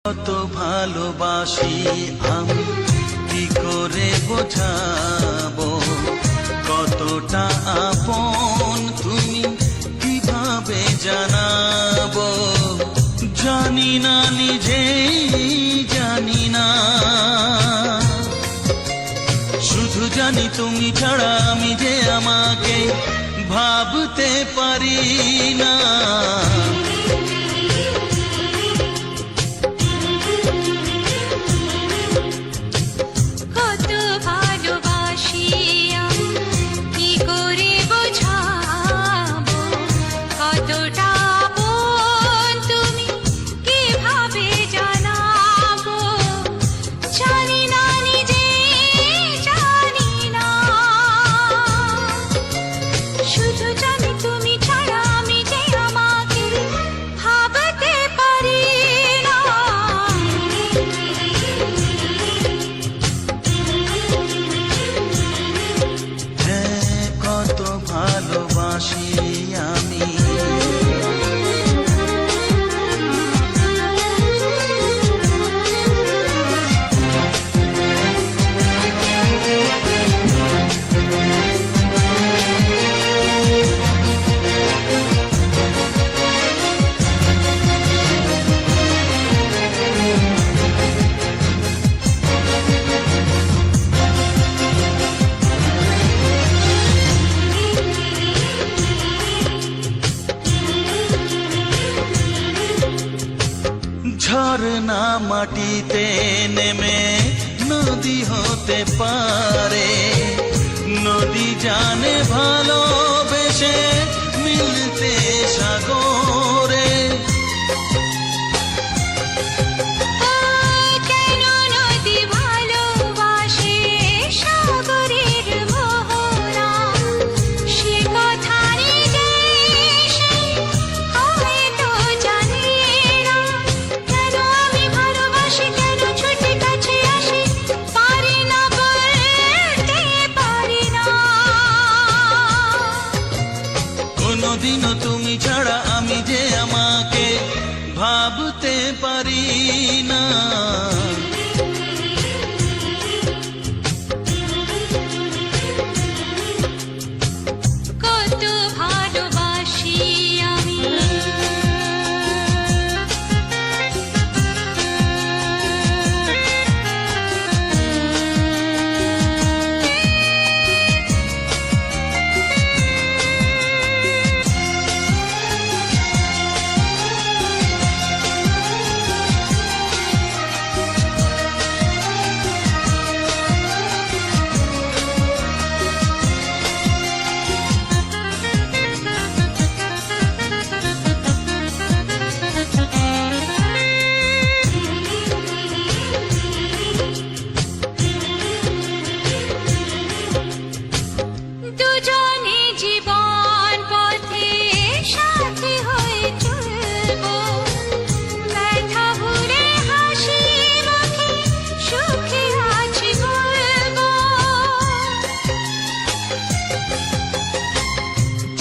কত ভালোবাসি আমি কি করে বোঝাবো, কতটা আপন তুমি কিভাবে জানাবো। জানি না নিজেই জানি না, শুধু জানি তুমি ছাড়া আমি যে আমাকে ভাবতে পারি না। ভালোবাসি আমি ঝরনা মাটিতে নেমে নদী হতে পারে, নদী জানে ভালোবেসে মিলতে সাগরে। কোনদিনও তুমি ছাড়া আমি যে আমাকে ভাবতে পারি না। কত ভালোবাসি আমি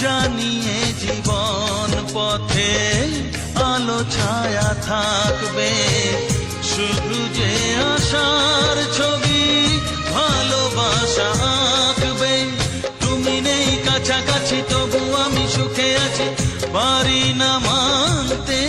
জানিয়ে জীবন পথে আলো ছায়া থাকবে, শুধু যে আশার ছবি ভালোবাসা আঁকবে। তুমি নেই কাছাকাছি তবু আমি সুখে আছি, পারি না মানতে।